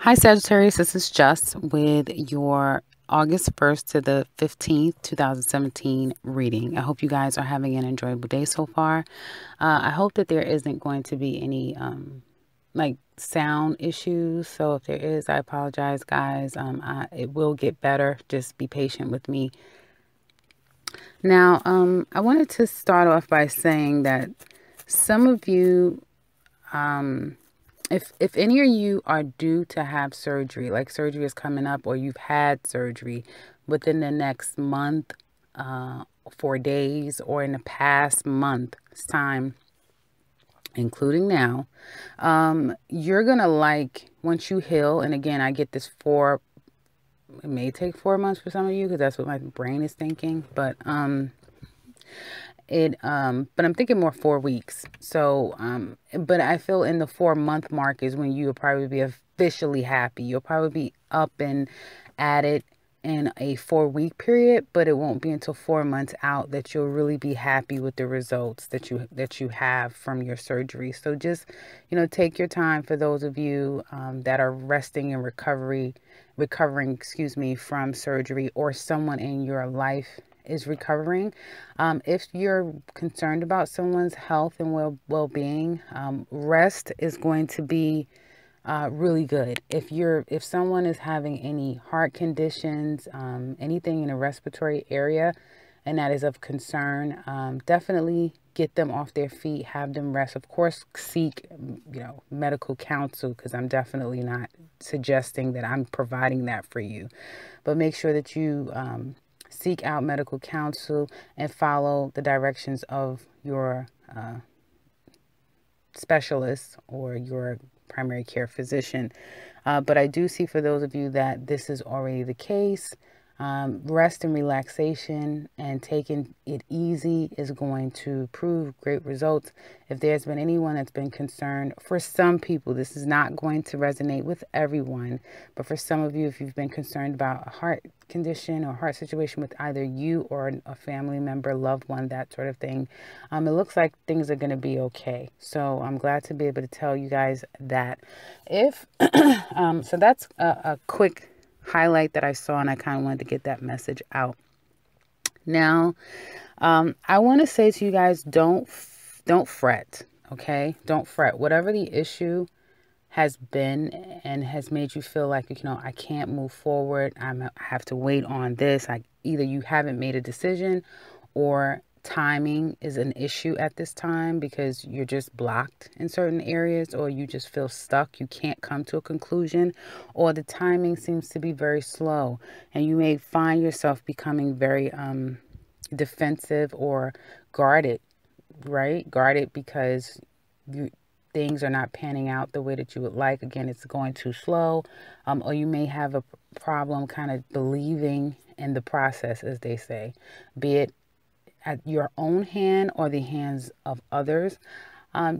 Hi, Sagittarius. This is Just with your August 1st to the 15th, 2017 reading. I hope you guys are having an enjoyable day so far. I hope that there isn't going to be any like sound issues. So if there is, I apologize, guys. It will get better. Just be patient with me. Now, I wanted to start off by saying that some of you, if any of you are due to have surgery, like surgery is coming up, or you've had surgery within the next month, 4 days, or in the past month's time, including now, you're gonna like once you heal. And again, I get this for it may take 4 months for some of you because that's what my brain is thinking, but I'm thinking more 4 weeks. So but I feel in the 4 month mark is when you'll probably be officially happy. You'll probably be up and at it in a 4 week period, but it won't be until 4 months out that you'll really be happy with the results that you have from your surgery. So just, take your time. For those of you that are resting and recovering, excuse me, from surgery, or someone in your life is recovering. If you're concerned about someone's health and well-being, rest is going to be really good. If someone is having any heart conditions, anything in the respiratory area, and that is of concern, definitely get them off their feet, have them rest. Of course, seek, medical counsel, because I'm definitely not suggesting that I'm providing that for you, but make sure that you seek out medical counsel and follow the directions of your specialist or your primary care physician. But I do see, for those of you that this is already the case, rest and relaxation and taking it easy is going to prove great results. If there's been anyone that's been concerned, for some people, this is not going to resonate with everyone, but for some of you, if you've been concerned about a heart condition or heart situation with either you or a family member, loved one, that sort of thing, it looks like things are going to be okay. So I'm glad to be able to tell you guys that. If so, that's a quick highlight that I saw, and I kind of wanted to get that message out. Now, I want to say to you guys, don't fret, okay? Don't fret. Whatever the issue has been and has made you feel like, I can't move forward, I have to wait on this. Either you haven't made a decision, or timing is an issue at this time because you're just blocked in certain areas, or you just feel stuck. You can't come to a conclusion, or the timing seems to be very slow, and you may find yourself becoming very defensive or guarded, right? Guarded because things are not panning out the way that you would like. Again, it's going too slow, or you may have a problem kind of believing in the process, as they say, be it at your own hand or the hands of others.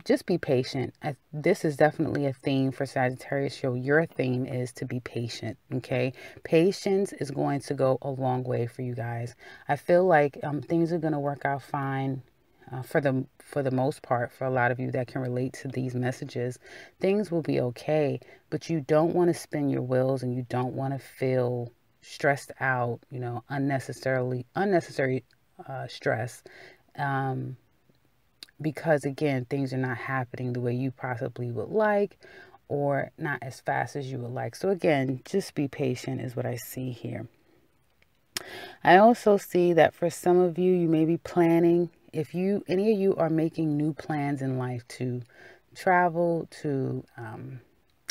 Just be patient. This is definitely a theme for Sagittarius show. Your theme is to be patient, okay? Patience is going to go a long way for you guys. I feel like things are going to work out fine for the most part. For a lot of you that can relate to these messages, things will be okay, but you don't want to spin your wheels, and you don't want to feel stressed out, unnecessary stress, because again, things are not happening the way you possibly would like, or not as fast as you would like. So again, just be patient is what I see here. I also see that for some of you, you may be planning, if any of you are making new plans in life to travel to, and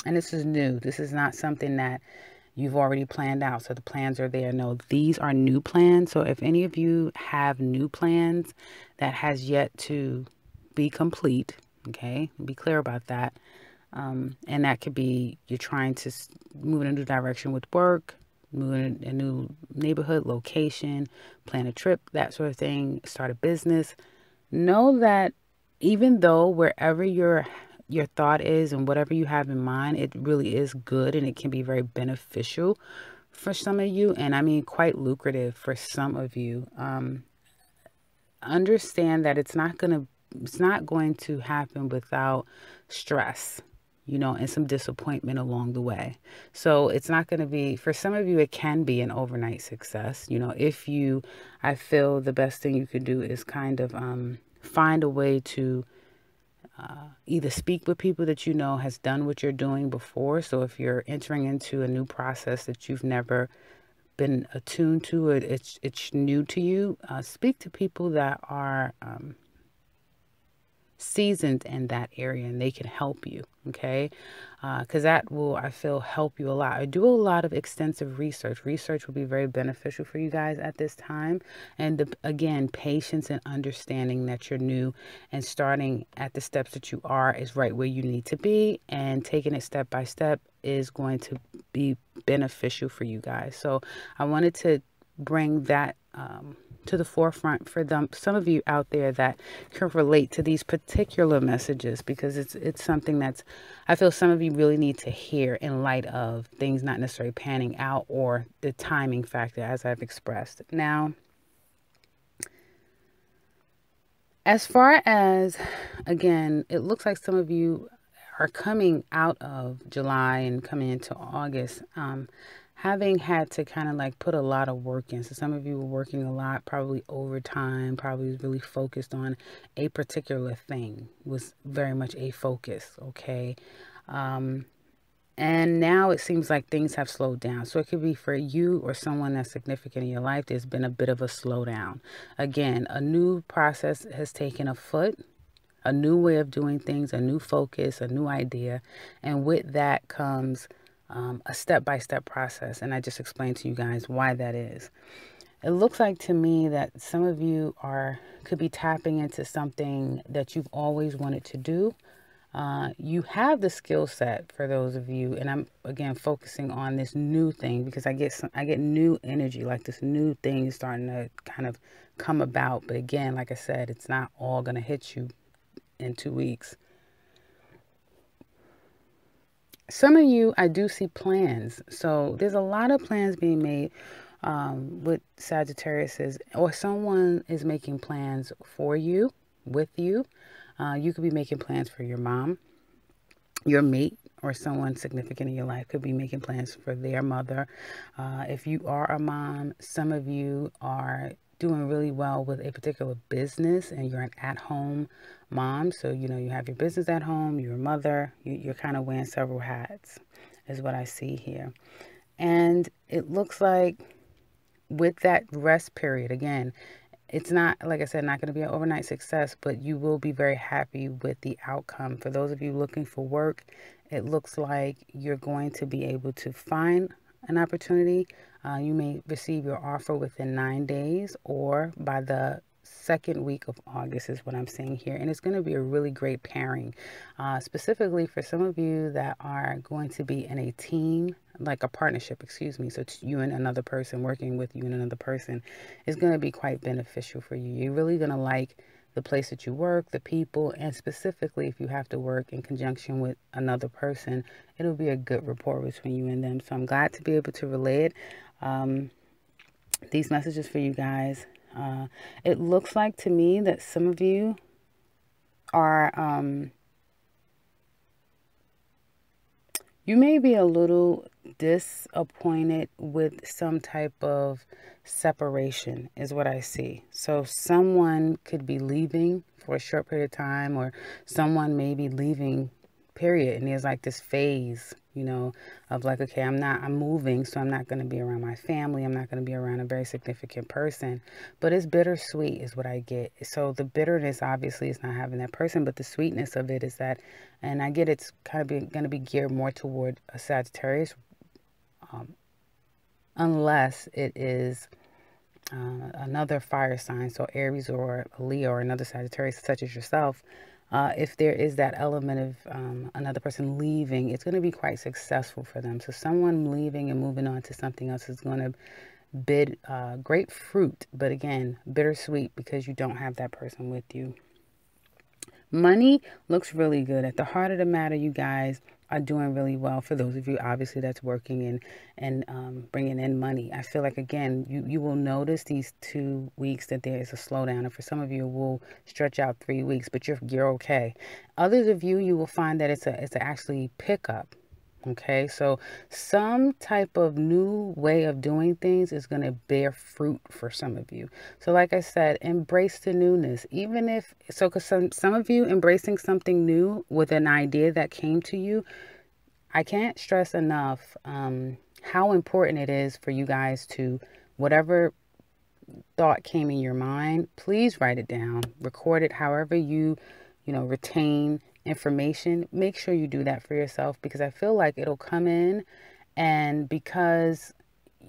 this is new, this is not something that you've already planned out, so the plans are there. No, these are new plans. So if any of you have new plans that has yet to be complete, okay, be clear about that. And that could be you're trying to move in a new direction with work, move in a new neighborhood, location, plan a trip, that sort of thing, start a business. Know that even though wherever your thought is and whatever you have in mind, it really is good, and it can be very beneficial for some of you, and I mean quite lucrative for some of you. Understand that it's not going to happen without stress. you know, and some disappointment along the way. So it's not going to be, for some of you, it can be an overnight success. You know, if you, I feel the best thing you could do is kind of find a way to either speak with people that you know has done what you're doing before. So if you're entering into a new process that you've never been attuned to, or it's new to you, speak to people that are seasoned in that area, and they can help you. Okay, because that will, I feel, help you a lot. I do a lot of extensive research. Research will be very beneficial for you guys at this time. And again, patience and understanding that you're new, and starting at the steps that you are is right where you need to be, and taking it step by step is going to be beneficial for you guys. So I wanted to bring that to the forefront for them, some of you out there that can relate to these particular messages, because it's something that's, I feel some of you really need to hear in light of things not necessarily panning out, or the timing factor, as I've expressed. Now, as far as, again, it looks like some of you are coming out of July and coming into August, having had to kind of like put a lot of work in. So some of you were working a lot, probably overtime, probably really focused on a particular thing, was very much a focus, okay? And now it seems like things have slowed down. So it could be for you or someone that's significant in your life, there's been a bit of a slowdown. Again, a new process has taken a foot, a new way of doing things, a new focus, a new idea. And with that comes a step-by-step process. And I just explained to you guys why that is. It looks like to me that some of you could be tapping into something that you've always wanted to do. You have the skill set for those of you, and I'm again focusing on this new thing because I get new energy, like this new thing is starting to kind of come about. But again, like I said, it's not all going to hit you in 2 weeks. Some of you, I do see plans. So there's a lot of plans being made with Sagittarius, or someone is making plans for you, with you. You could be making plans for your mom, your mate, or someone significant in your life could be making plans for their mother. If you are a mom, some of you are doing really well with a particular business and you're an at-home mom. So, you know, you have your business at home, you're a mother, you're kind of wearing several hats is what I see here. And it looks like with that rest period, again, it's not, like I said, not going to be an overnight success, but you will be very happy with the outcome. For those of you looking for work, it looks like you're going to be able to find an opportunity. You may receive your offer within 9 days or by the second week of August is what I'm seeing here. And it's going to be a really great pairing, specifically for some of you that are going to be in a team, like a partnership, excuse me. So it's you and another person, working with you and another person is going to be quite beneficial for you. You're really going to like the place that you work, the people, and specifically if you have to work in conjunction with another person, it'll be a good rapport between you and them. So I'm glad to be able to relay it. These messages for you guys. It looks like to me that some of you are, you may be a little disappointed with some type of separation is what I see. So someone could be leaving for a short period of time, or someone may be leaving, period. And there's like this phase, you know, of like, okay, I'm moving, so I'm not going to be around my family. I'm not going to be around a very significant person. But it's bittersweet is what I get. So the bitterness obviously is not having that person, but the sweetness of it is that, and I get it's kind of going to be geared more toward a Sagittarius, unless it is another fire sign, so Aries or a Leo or another Sagittarius such as yourself. If there is that element of another person leaving, it's going to be quite successful for them. So someone leaving and moving on to something else is going to bid great fruit, but again, bittersweet because you don't have that person with you. Money looks really good. At the heart of the matter, you guys are doing really well. For those of you, obviously, that's working and bringing in money. I feel like, again, you will notice these 2 weeks that there is a slowdown. And for some of you, it will stretch out 3 weeks, but you're okay. Others of you, you will find that it's a actually pickup. Okay, so some type of new way of doing things is going to bear fruit for some of you. So like I said, embrace the newness. Even if, so because some of you embracing something new with an idea that came to you, I can't stress enough how important it is for you guys to, whatever thought came in your mind, please write it down, record it however you retain information. Make sure you do that for yourself, because I feel like it'll come in, and because,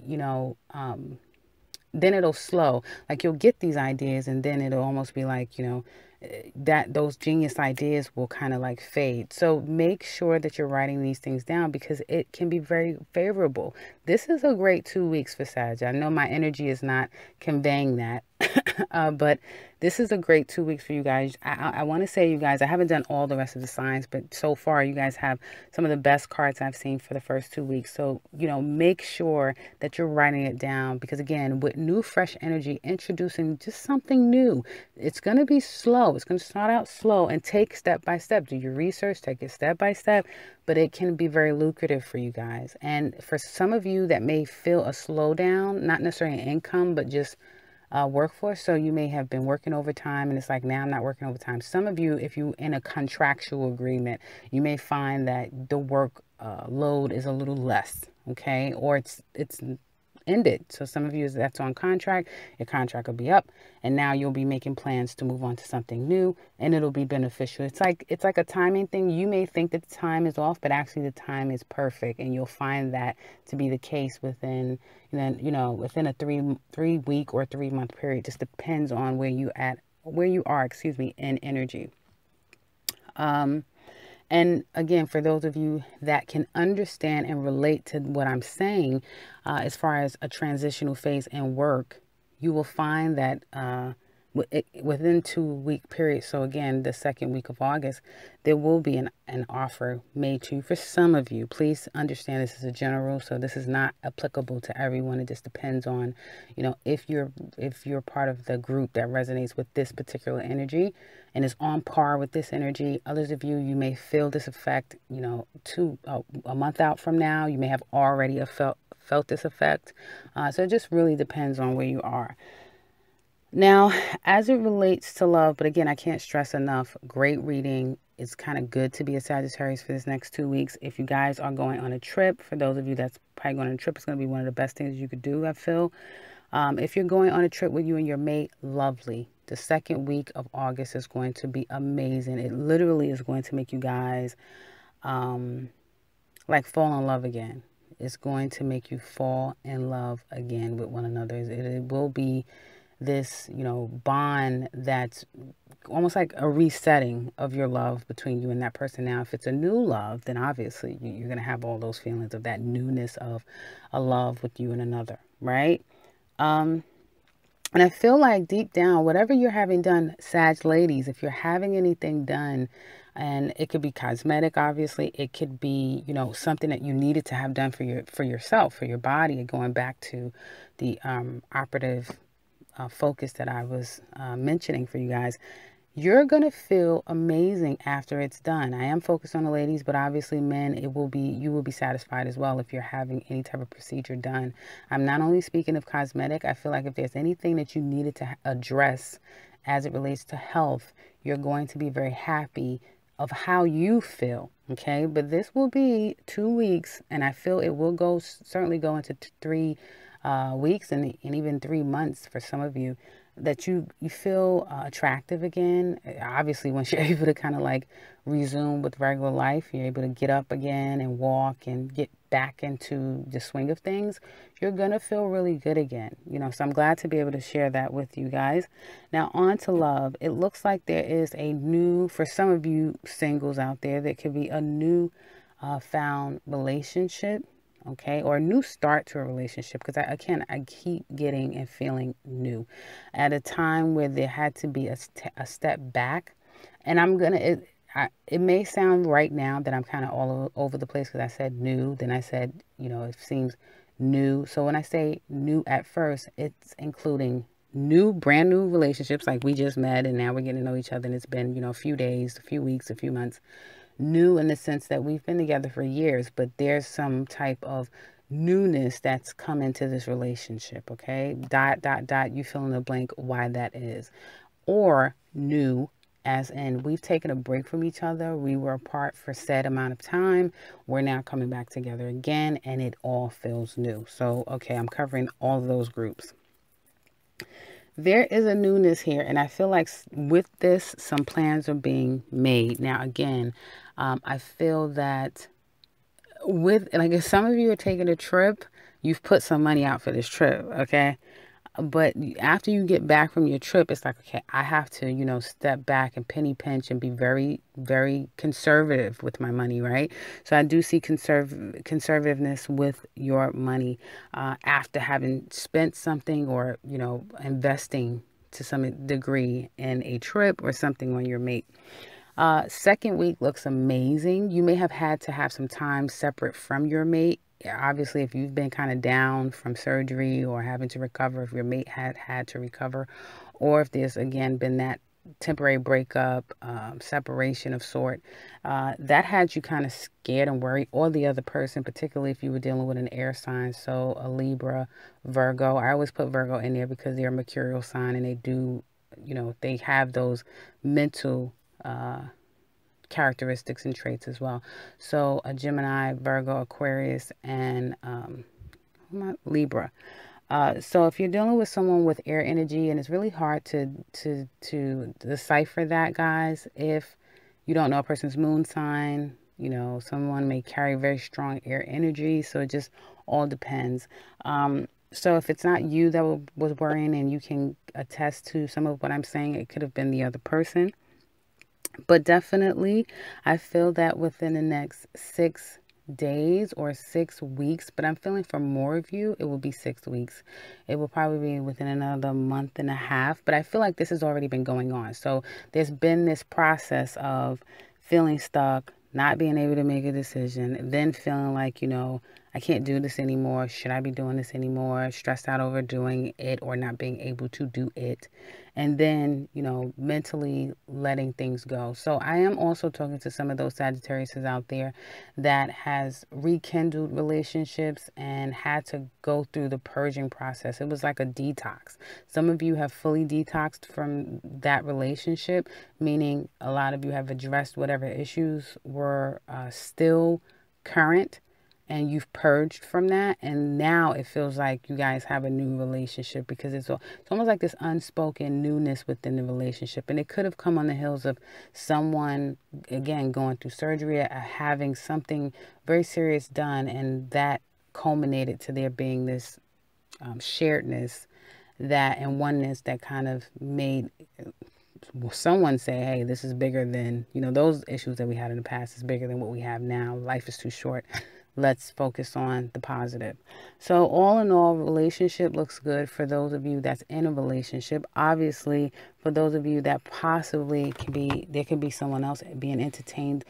then it'll slow. Like, you'll get these ideas and then it'll almost be like, that those genius ideas will kind of like fade. So make sure that you're writing these things down, because it can be very favorable. This is a great 2 weeks for Sag. I know my energy is not conveying that, but this is a great 2 weeks for you guys. I want to say, you guys, I haven't done all the rest of the signs, but so far you guys have some of the best cards I've seen for the first 2 weeks. So, make sure that you're writing it down, because again, with new, fresh energy, introducing just something new, it's going to be slow. It's going to start out slow and take step by step. Do your research, take it step by step, but it can be very lucrative for you guys. And for some of you that may feel a slowdown, not necessarily in income, but just workforce. So you may have been working overtime and it's like, now I'm not working overtime. Some of you, if you in a contractual agreement, you may find that the work load is a little less, okay? Or it's ended. So some of you that's on contract, your contract will be up, and now you'll be making plans to move on to something new, and it'll be beneficial. It's like a timing thing. You may think that the time is off, but actually the time is perfect, and you'll find that to be the case within within a three week or 3 month period. Just depends on where you are, in energy. And again, for those of you that can understand and relate to what I'm saying, as far as a transitional phase in work, you will find that within 2 week period. So again, the second week of August, there will be an offer made to you. For some of you, please understand this is a general, so this is not applicable to everyone. It just depends on, if you're part of the group that resonates with this particular energy and is on par with this energy. Others of you, you may feel this effect, a month out from now. You may have already felt this effect. So it just really depends on where you are. Now, as it relates to love, but again, I can't stress enough, great reading. It's kind of good to be a Sagittarius for this next 2 weeks. If you guys are going on a trip, for those of you that's probably going on a trip, it's going to be one of the best things you could do, I feel. If you're going on a trip with you and your mate, lovely. The second week of August is going to be amazing. It literally is going to make you guys fall in love again. It's going to make you fall in love again with one another. It will be this, bond that's almost like a resetting of your love between you and that person. Now, if it's a new love, then obviously you're going to have all those feelings of that newness of a love with you and another, right? And I feel like deep down, whatever you're having done, Sag ladies, if you're having anything done, and it could be cosmetic, obviously, it could be, something that you needed to have done for yourself, for your body, going back to the operative focus that I was mentioning for you guys. You're going to feel amazing after it's done. I am focused on the ladies, but obviously men, you will be satisfied as well if you're having any type of procedure done. I'm not only speaking of cosmetic. I feel like if there's anything that you needed to address as it relates to health, you're going to be very happy of how you feel. Okay. But this will be 2 weeks, and I feel it will certainly go into 3 weeks and even 3 months for some of you, that you feel attractive again. Obviously, once you're able to kind of like resume with regular life, you're able to get up again and walk and get back into the swing of things, you're going to feel really good again. So I'm glad to be able to share that with you guys. Now, on to love. It looks like there is for some of you singles out there, that could be a new found relationship. Okay, or a new start to a relationship, because I keep getting and feeling new at a time where there had to be a step back. And it may sound right now that I'm kind of all over the place because I said new, then I said, you know, it seems new. So when I say new at first, it's including new, brand new relationships like we just met and now we're getting to know each other and it's been, you know, a few days, a few weeks, a few months. New in the sense that we've been together for years, but there's some type of newness that's come into this relationship, okay? Dot, dot, dot, you fill in the blank why that is. Or new, as in we've taken a break from each other. We were apart for said amount of time. We're now coming back together again, and it all feels new. So, okay, I'm covering all of those groups. There is a newness here, and I feel like with this, some plans are being made. Now, again, I feel that with, like, if some of you are taking a trip, you've put some money out for this trip, okay? But after you get back from your trip, it's like, okay, I have to, you know, step back and penny pinch and be very, very conservative with my money, right? So I do see conservativeness with your money after having spent something or, you know, investing to some degree in a trip or something on your mate. Second week looks amazing. You may have had to have some time separate from your mate. Obviously, if you've been kind of down from surgery or having to recover, if your mate had to recover, or if there's again been that temporary breakup, separation of sort, that had you kind of scared and worried, or the other person, particularly if you were dealing with an air sign, so a Libra, Virgo. I always put Virgo in there because they're a mercurial sign and they do, you know, they have those mental characteristics and traits as well. So a Gemini, Virgo, Aquarius, and Libra. So if you're dealing with someone with air energy, and it's really hard to decipher that, guys, if you don't know a person's moon sign, you know, someone may carry very strong air energy. So it just all depends. So if it's not you that was worrying and you can attest to some of what I'm saying, it could have been the other person. But definitely, I feel that within the next 6 days or 6 weeks, but I'm feeling for more of you, it will be 6 weeks. It will probably be within another month and a half, but I feel like this has already been going on. So there's been this process of feeling stuck, not being able to make a decision, then feeling like, you know, I can't do this anymore. Should I be doing this anymore? Stressed out over doing it or not being able to do it. And then, you know, mentally letting things go. So I am also talking to some of those Sagittariuses out there that has rekindled relationships and had to go through the purging process. It was like a detox. Some of you have fully detoxed from that relationship, meaning a lot of you have addressed whatever issues were still current, and you've purged from that, and now it feels like you guys have a new relationship because it's almost like this unspoken newness within the relationship. And it could have come on the heels of someone, again, going through surgery, having something very serious done, and that culminated to there being this sharedness that and oneness that kind of made someone say, hey, this is bigger than, you know, those issues that we had in the past is bigger than what we have now. Life is too short. Let's focus on the positive. So all in all, relationship looks good for those of you that's in a relationship. Obviously, for those of you that possibly there could be someone else being entertained,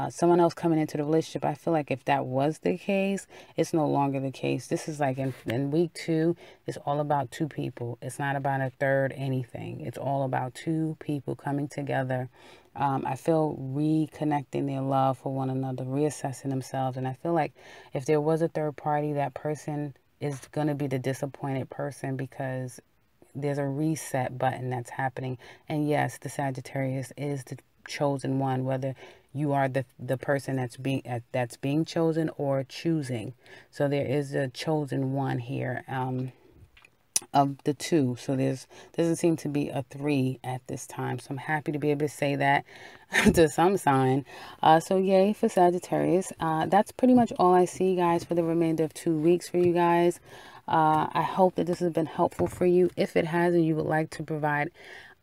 someone else coming into the relationship. I feel like if that was the case, it's no longer the case. This is like in week 2, it's all about 2 people. It's not about a third anything. It's all about 2 people coming together. I feel reconnecting their love for one another, reassessing themselves. And I feel like if there was a third party, that person is going to be the disappointed person because there's a reset button that's happening. And yes, the Sagittarius is the chosen one, whether you are the person that's being chosen or choosing. So there is a chosen one here. Of the 2, so doesn't seem to be a 3 at this time, so I'm happy to be able to say that to some sign. So yay for Sagittarius. That's pretty much all I see, guys, for the remainder of 2 weeks for you guys. I hope that this has been helpful for you. If it has and you would like to provide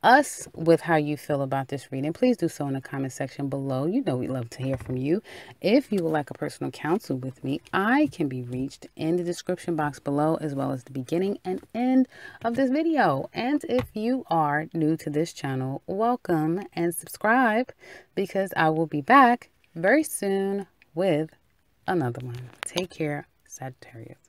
us with how you feel about this reading, please do so in the comment section below. You know we love to hear from you. If you would like a personal counsel with me, I can be reached in the description box below, as well as the beginning and end of this video. And if you are new to this channel, welcome and subscribe, because I will be back very soon with another one. Take care, Sagittarius.